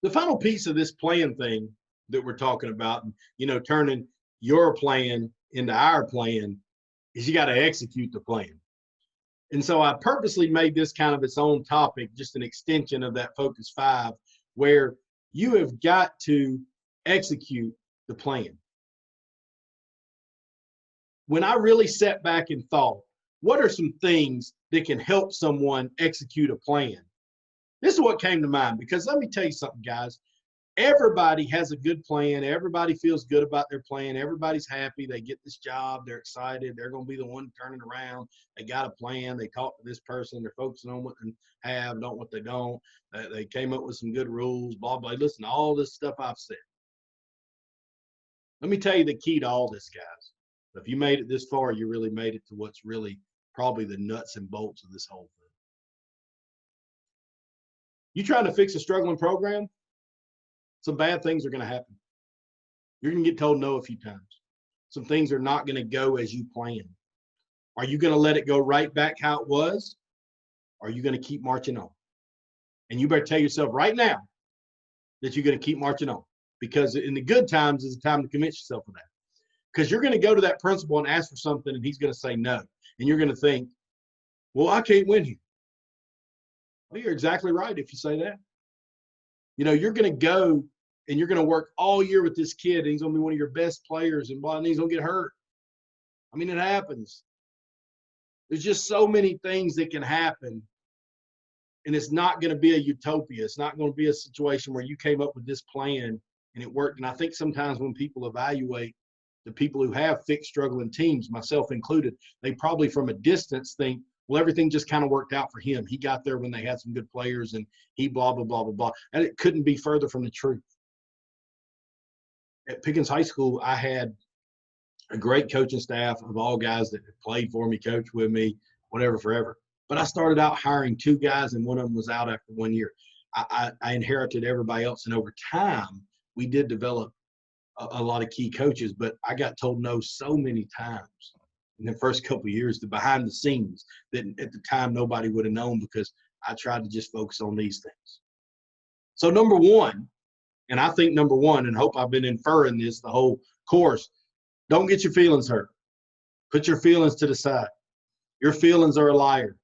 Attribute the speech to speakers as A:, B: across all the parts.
A: The final piece of this plan thing that we're talking about, turning your plan into our plan, is you got to execute the plan. And so I purposely made this kind of its own topic, just an extension of that Focus 5, where you have got to execute the plan. When I really sat back and thought, what are some things that can help someone execute a plan? This is what came to mind, because let me tell you something, guys. Everybody has a good plan. Everybody feels good about their plan. Everybody's happy. They get this job. They're excited. They're going to be the one turning around. They got a plan. They talk to this person. They're focusing on what they have, not what they don't. They came up with some good rules, blah, blah. Listen to all this stuff I've said. Let me tell you the key to all this, guys. If you made it this far, you really made it to what's really probably the nuts and bolts of this whole thing. You trying to fix a struggling program? Some bad things are going to happen. You're going to get told no a few times. Some things are not going to go as you planned. Are you going to let it go right back how it was? Or are you going to keep marching on? And you better tell yourself right now that you're going to keep marching on, because in the good times is the time to commit yourself to that. Because you're going to go to that principal and ask for something, and he's going to say no. And you're going to think, well, I can't win here. Well, you're exactly right if you say that. You're going to go and you're going to work all year with this kid, and he's going to be one of your best players, and he's going to get hurt. I mean, it happens. There's just so many things that can happen, and it's not going to be a utopia. It's not going to be a situation where you came up with this plan and it worked. And I think sometimes when people evaluate the people who have fixed struggling teams, myself included, they probably from a distance think, well, everything just kind of worked out for him. He got there when they had some good players, and he blah, blah, blah, blah, blah. And it couldn't be further from the truth. At Pickens High School, I had a great coaching staff of all guys that played for me, coached with me, whatever, forever. But I started out hiring 2 guys, and one of them was out after 1 year. I inherited everybody else, and over time, we did develop a lot of key coaches, but I got told no so many times in the first couple of years, the behind the scenes that at the time nobody would have known, because I tried to just focus on these things. So number one, and I think number one, and hope I've been inferring this the whole course, don't get your feelings hurt. Put your feelings to the side. Your feelings are a liar.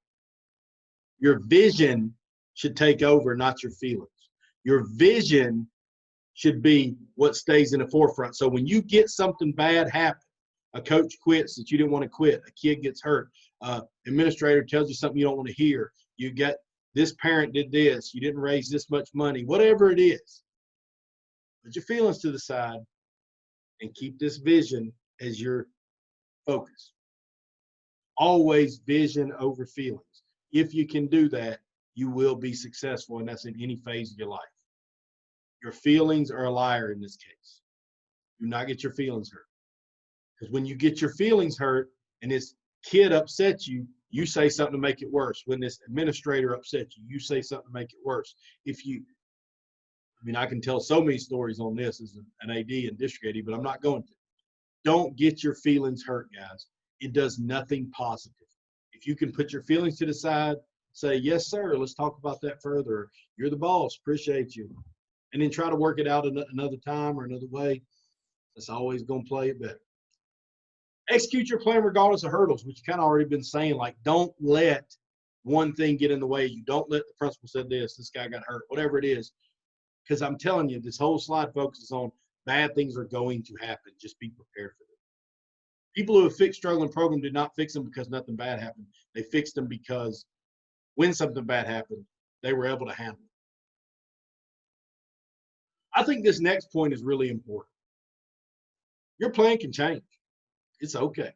A: Your vision should take over, not your feelings. Your vision should be what stays in the forefront. So when you get something bad happen, a coach quits that you didn't want to quit, a kid gets hurt, administrator tells you something you don't want to hear, you get this parent did this, you didn't raise this much money, whatever it is, put your feelings to the side and keep this vision as your focus. Always vision over feelings. If you can do that, you will be successful, and that's in any phase of your life. Your feelings are a liar in this case. Do not get your feelings hurt. Because when you get your feelings hurt and this kid upsets you, you say something to make it worse. When this administrator upsets you, you say something to make it worse. I can tell so many stories on this as an AD and district AD, but I'm not going to. Don't get your feelings hurt, guys. It does nothing positive. If you can put your feelings to the side, say, yes, sir, let's talk about that further. You're the boss, appreciate you. And then try to work it out another time or another way. That's always going to play it better. Execute your plan regardless of hurdles, which you kind of already been saying. Like, don't let one thing get in the way. You don't let the principal said this guy got hurt, whatever it is. Because I'm telling you, this whole slide focuses on bad things are going to happen. Just be prepared for them. People who have fixed struggling programs did not fix them because nothing bad happened. They fixed them because when something bad happened, they were able to handle it. I think this next point is really important. Your plan can change. It's okay.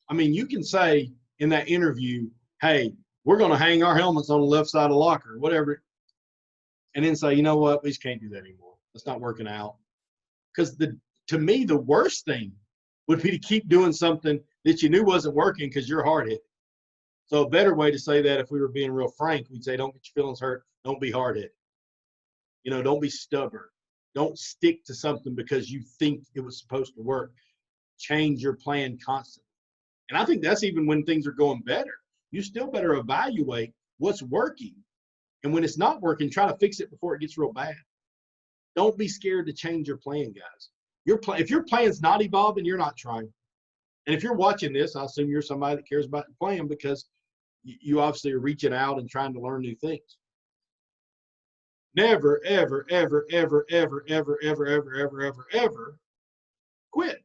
A: You can say in that interview, hey, we're going to hang our helmets on the left side of the locker, whatever, and then say, you know what, we just can't do that anymore. It's not working out. Because to me, the worst thing would be to keep doing something that you knew wasn't working because you're hard-headed. So a better way to say that, if we were being real frank, we'd say, don't get your feelings hurt. Don't be hard-headed. Don't be stubborn. Don't stick to something because you think it was supposed to work. Change your plan constantly. And I think that's even when things are going better. You still better evaluate what's working And when it's not working, try to fix it before it gets real bad. Don't be scared to change your plan, guys. If your plan's not evolving, you're not trying. And if you're watching this, I assume you're somebody that cares about your plan, because you obviously are reaching out and trying to learn new things. Never, ever, ever, ever, ever, ever, ever, ever, ever, ever, ever quit.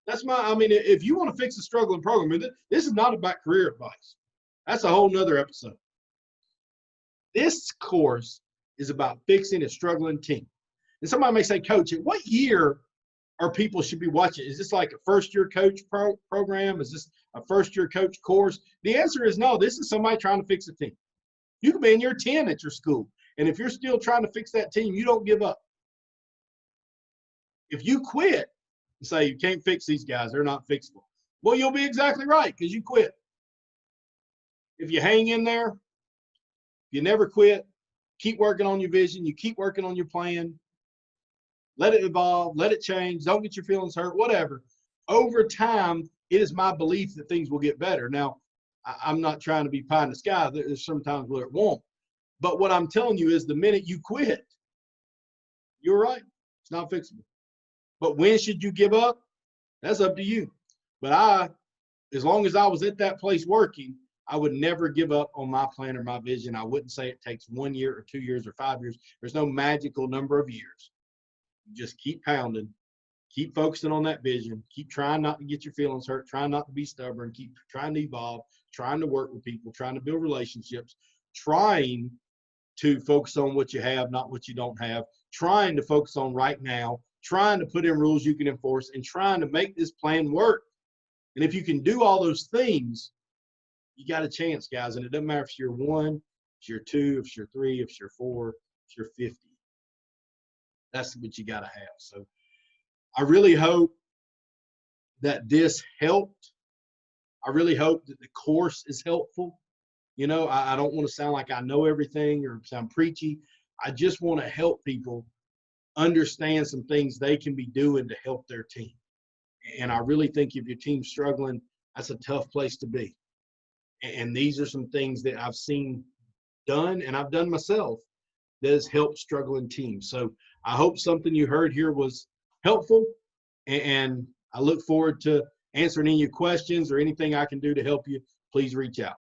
A: That's I mean, if you want to fix a struggling program, this is not about career advice. That's a whole nother episode. This course is about fixing a struggling team. And somebody may say, Coach, at what year are people should be watching? Is this like a first-year coach program? Is this a first-year coach course? The answer is no. This is somebody trying to fix a team. You could be in year 10 at your school, and if you're still trying to fix that team, you don't give up. If you quit and say you can't fix these guys, they're not fixable, well, you'll be exactly right, because you quit. If you hang in there, you never quit, keep working on your vision, you keep working on your plan, let it evolve, let it change, don't get your feelings hurt, whatever. Over time, it is my belief that things will get better. Now, I'm not trying to be pie in the sky. There's sometimes where it won't. But what I'm telling you is the minute you quit, you're right. It's not fixable. But when should you give up? That's up to you. But as long as I was at that place working, I would never give up on my plan or my vision. I wouldn't say it takes 1 year or 2 years or 5 years. There's no magical number of years. You just keep pounding, keep focusing on that vision, keep trying not to get your feelings hurt, trying not to be stubborn, keep trying to evolve, trying to work with people, trying to build relationships, trying to focus on what you have, not what you don't have, trying to focus on right now, trying to put in rules you can enforce, and trying to make this plan work. And if you can do all those things, you got a chance, guys. And it doesn't matter if you're 1, if you're 2, if you're 3, if you're 4, if you're 50. That's what you got to have. So I really hope that this helped. I really hope that the course is helpful. You know, I don't want to sound like I know everything or sound preachy. I just want to help people understand some things they can be doing to help their team. And I really think if your team's struggling, that's a tough place to be. And these are some things that I've seen done, and I've done myself, that has helped struggling teams. So I hope something you heard here was helpful, and I look forward to answering any of your questions or anything I can do to help you. Please reach out.